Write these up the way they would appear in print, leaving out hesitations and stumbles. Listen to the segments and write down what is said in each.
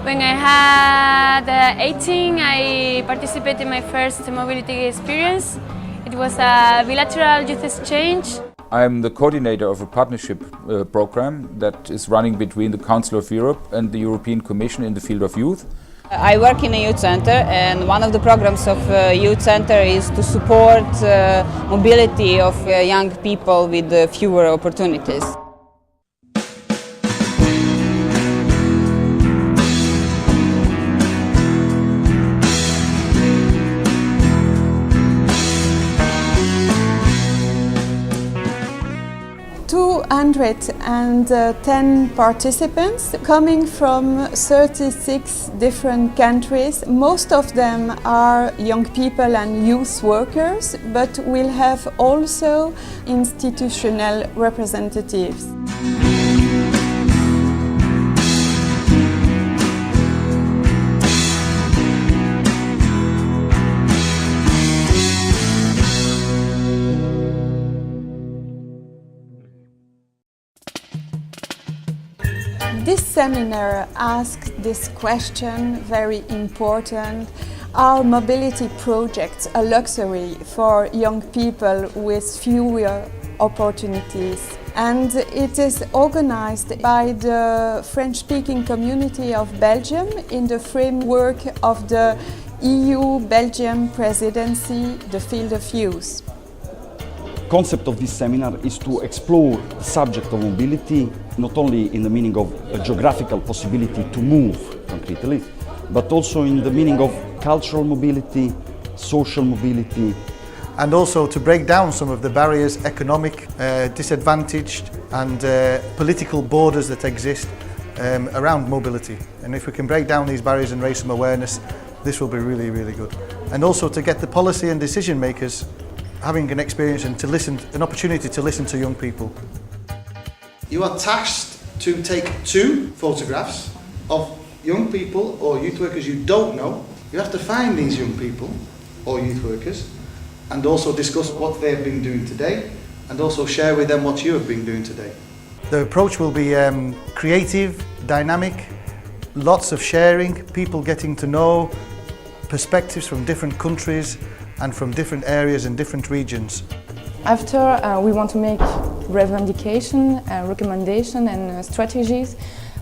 When I had 18, I participated in my first mobility experience. It was a bilateral youth exchange. I'm the coordinator of a partnership program that is running between the Council of Europe and the European Commission in the field of youth. I work in a youth center, and one of the programs of youth center is to support mobility of young people with fewer opportunities. And 10 participants coming from 36 different countries. Most of them are young people and youth workers, but we'll have also institutional representatives. This seminar asked this question, very important: are mobility projects a luxury for young people with fewer opportunities? And it is organized by the French-speaking community of Belgium in the framework of the EU-Belgium presidency, the field of youth. The concept of this seminar is to explore the subject of mobility, not only in the meaning of a geographical possibility to move concretely, but also in the meaning of cultural mobility, social mobility. And also to break down some of the barriers, economic, disadvantaged and political borders that exist around mobility. And if we can break down these barriers and raise some awareness, this will be really, really good. And also to get the policy and decision makers having an experience and to listen, an opportunity to listen to young people. You are tasked to take 2 photographs of young people or youth workers you don't know. You have to find these young people or youth workers and also discuss what they have been doing today and also share with them what you have been doing today. The approach will be creative, dynamic, lots of sharing, people getting to know perspectives from different countries and from different areas and different regions. After, we want to make revendication, recommendation and strategies,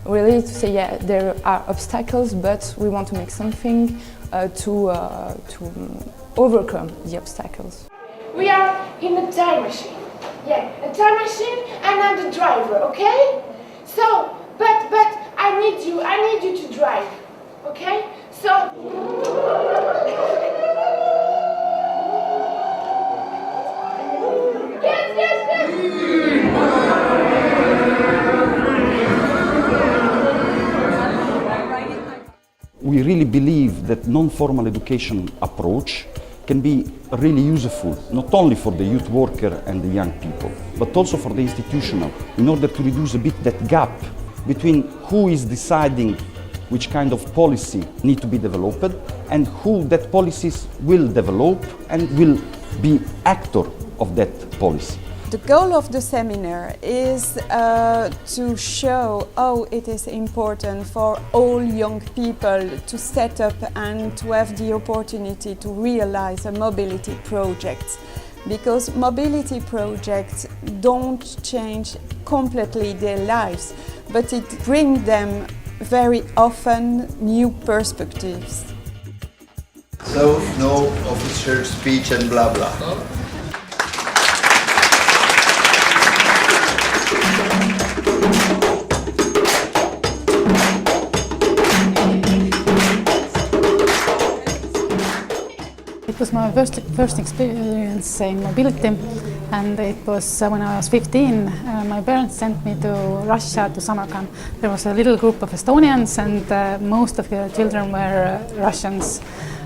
really to say, yeah, there are obstacles, but we want to make something to overcome the obstacles. We are in a time machine. Yeah, a time machine, and I'm the driver, okay? So, but I need you to drive, okay? So. We really believe that non-formal education approach can be really useful, not only for the youth worker and the young people, but also for the institutional, in order to reduce a bit that gap between who is deciding which kind of policy need to be developed and who that policies will develop and will be actor of that policy. The goal of the seminar is to show how it is important for all young people to set up and to have the opportunity to realize a mobility project. Because mobility projects don't change completely their lives, but it brings them very often new perspectives. So, no official speech and blah blah. It was my first experience in mobility, and it was when I was 15. My parents sent me to Russia, to Samarkand. There was a little group of Estonians, and most of the children were Russians.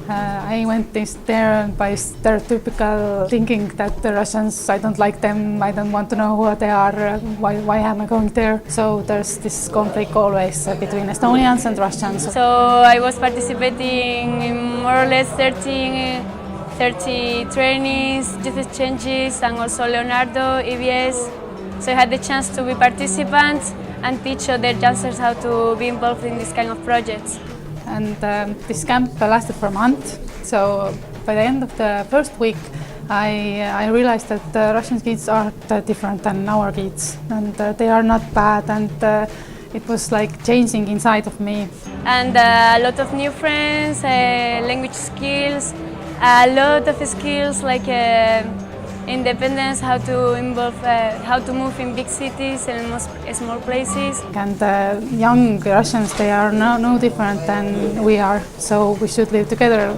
I went there by stereotypical thinking that the Russians, I don't like them, I don't want to know who they are, why am I going there? So there's this conflict always between Estonians and Russians. So I was participating in more or less 30 trainings, youth exchanges, and also Leonardo, EBS. So I had the chance to be participant, and teach other youngsters how to be involved in this kind of projects. And this camp lasted for a month, so by the end of the first week I realized that the Russian kids are different than our kids, and they are not bad, and it was like changing inside of me. And a lot of new friends, language skills, a lot of skills like independence, how to move in big cities and small places. And young Russians, they are no different than we are, so we should live together.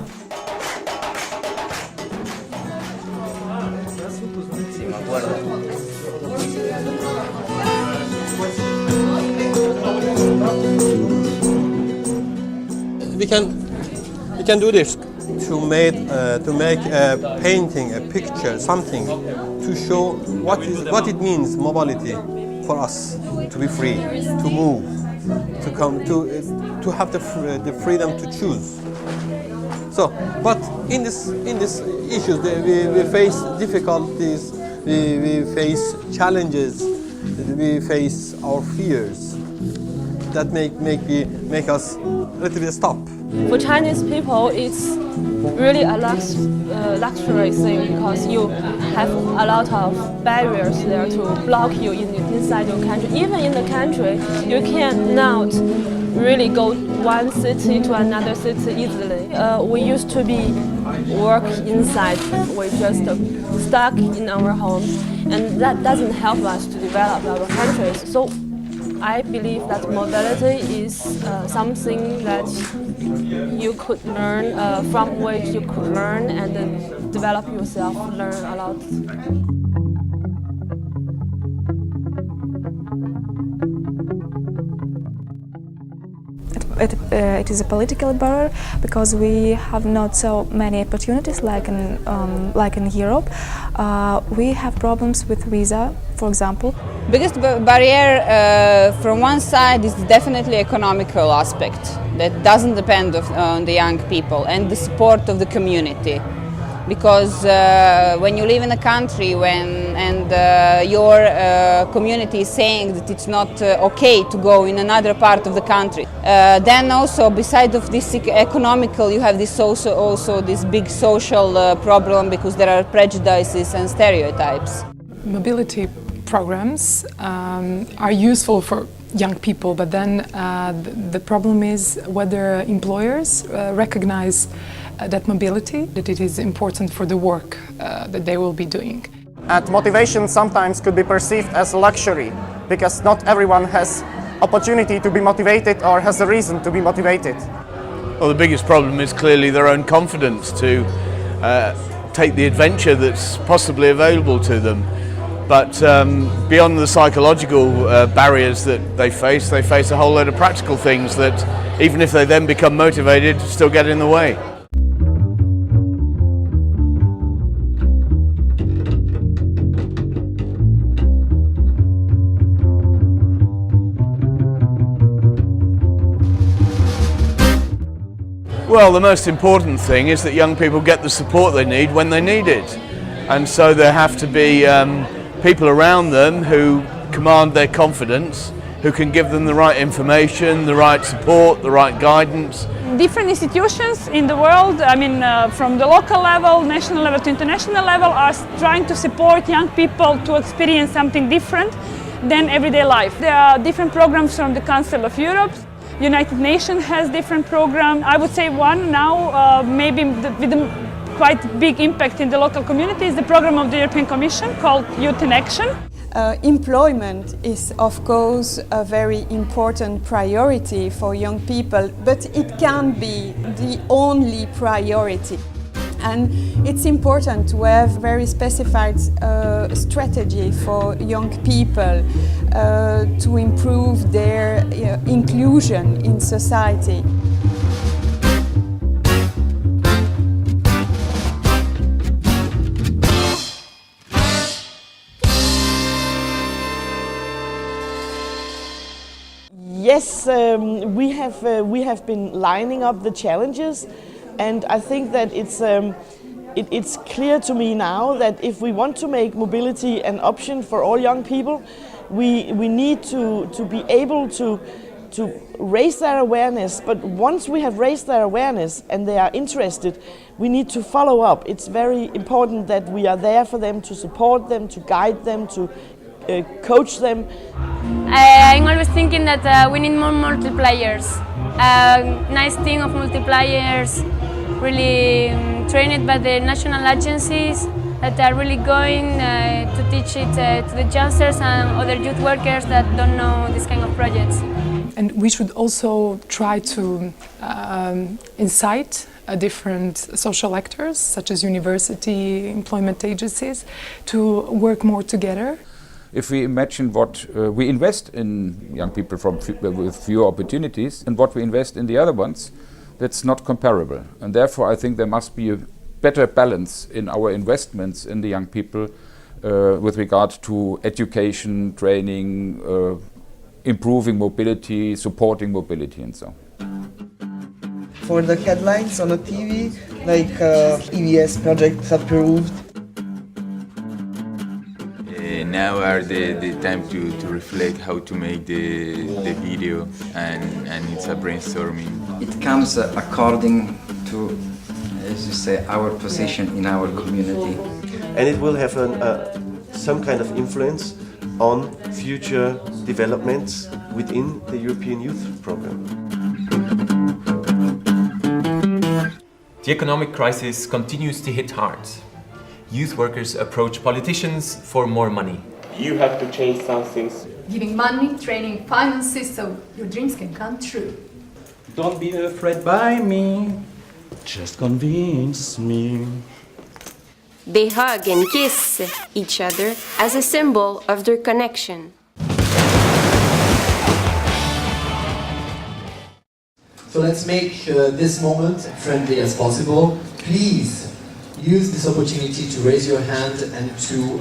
We can do this to make a painting, a picture, something to show what it means mobility for us, to be free, to move, to come to have the freedom to choose. So, but in this issues we face difficulties, we face challenges, we face our fears that make us a little bit stop. For Chinese people, it's really a luxury thing because you have a lot of barriers there to block you inside your country. Even in the country, you cannot really go one city to another city easily. We used to work inside. We're just stuck in our homes, and that doesn't help us to develop our countries. So I believe that mobility is something that you could learn, from which you could learn and then develop yourself, learn a lot. It is a political barrier because we have not so many opportunities like in Europe. We have problems with visa, for example. Biggest barrier from one side is definitely economical aspect that doesn't depend on the young people and the support of the community. Because when you live in a country and your community is saying that it's not okay to go in another part of the country, then also besides of this economical, you have this also this big social problem because there are prejudices and stereotypes. Mobility programs are useful for young people, but then the problem is whether employers recognize that mobility, that it is important for the work that they will be doing. And motivation sometimes could be perceived as a luxury because not everyone has opportunity to be motivated or has a reason to be motivated. Well, the biggest problem is clearly their own confidence to take the adventure that's possibly available to them. But beyond the psychological barriers that they face a whole load of practical things that, even if they then become motivated, still get in the way. Well, the most important thing is that young people get the support they need when they need it. And so there have to be people around them who command their confidence, who can give them the right information, the right support, the right guidance. Different institutions in the world, I mean from the local level, national level to international level, are trying to support young people to experience something different than everyday life. There are different programs from the Council of Europe. United Nations has different programs. I would say one now, maybe with a quite big impact in the local community, is the program of the European Commission called Youth in Action. Employment is of course a very important priority for young people, but it can't be the only priority. And it's important to have very specified strategy for young people to improve their inclusion in society. Yes, we have been lining up the challenges, and I think that it's clear to me now that if we want to make mobility an option for all young people, we need to be able to raise their awareness, but once we have raised their awareness and they are interested, we need to follow up. It's very important that we are there for them, to support them, to guide them, to coach them. I'm always thinking that we need more multipliers, a nice team of multipliers, really trained by the national agencies that are really going to teach it to the youngsters and other youth workers that don't know this kind of projects. And we should also try to incite different social actors, such as university, employment agencies, to work more together. If we imagine what we invest in young people with fewer opportunities and what we invest in the other ones, that's not comparable. And therefore I think there must be a better balance in our investments in the young people with regard to education, training, improving mobility, supporting mobility and so on. For the headlines on the TV, like EVS project approved. Now are the time to reflect how to make the video, and it's a brainstorming. It comes according to, as you say, our position in our community. And it will have some kind of influence on future developments within the European Youth Programme. The economic crisis continues to hit hard. Youth workers approach politicians for more money. You have to change some things. Giving money, training, finances so your dreams can come true. Don't be afraid by me, just convince me. They hug and kiss each other as a symbol of their connection. So let's make this moment friendly as possible. Please use this opportunity to raise your hand and to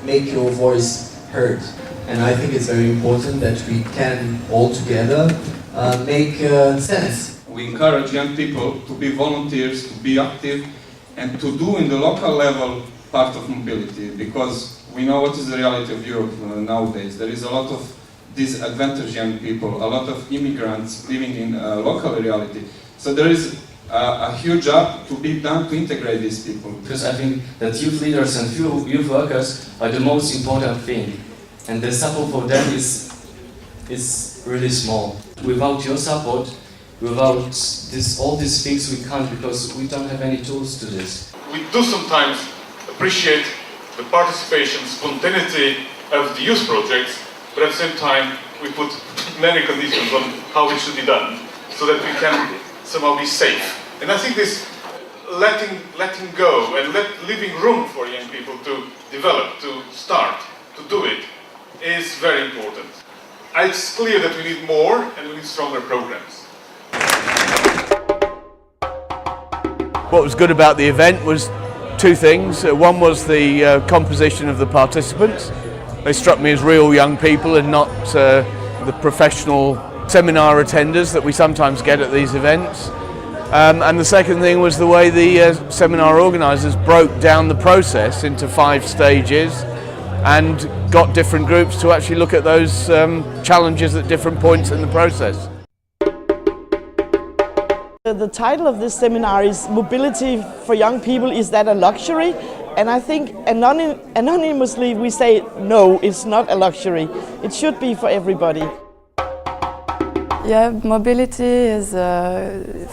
make your voice heard. And I think it's very important that we can all together make sense. We encourage young people to be volunteers, to be active, and to do in the local level part of mobility, because we know what is the reality of Europe nowadays. There is a lot of disadvantaged young people, a lot of immigrants living in local reality. So there is a huge job to be done to integrate these people. Because I think that youth leaders and youth workers are the most important thing, and the support for them is really small. Without your support, without all these things we can't, because we don't have any tools to this. We do sometimes appreciate the participation, spontaneity of the youth projects, but at the same time we put many conditions on how it should be done, so that we can somehow be safe. And I think this letting go and leaving room for young people to develop, to start, to do it, is very important. It's clear that we need more and we need stronger programs. What was good about the event was two things. One was the composition of the participants. They struck me as real young people and not the professional seminar attenders that we sometimes get at these events. And the second thing was the way the seminar organisers broke down the process into 5 stages and got different groups to actually look at those challenges at different points in the process. The title of this seminar is Mobility for Young People, Is That a Luxury? And I think anonymously we say, no, it's not a luxury. It should be for everybody. Yeah, mobility is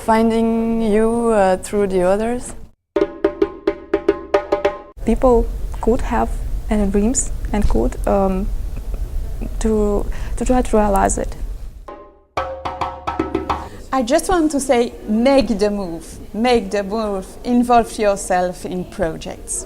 finding you through the others. People could have any dreams and could to try to realize it. I just want to say, make the move, involve yourself in projects.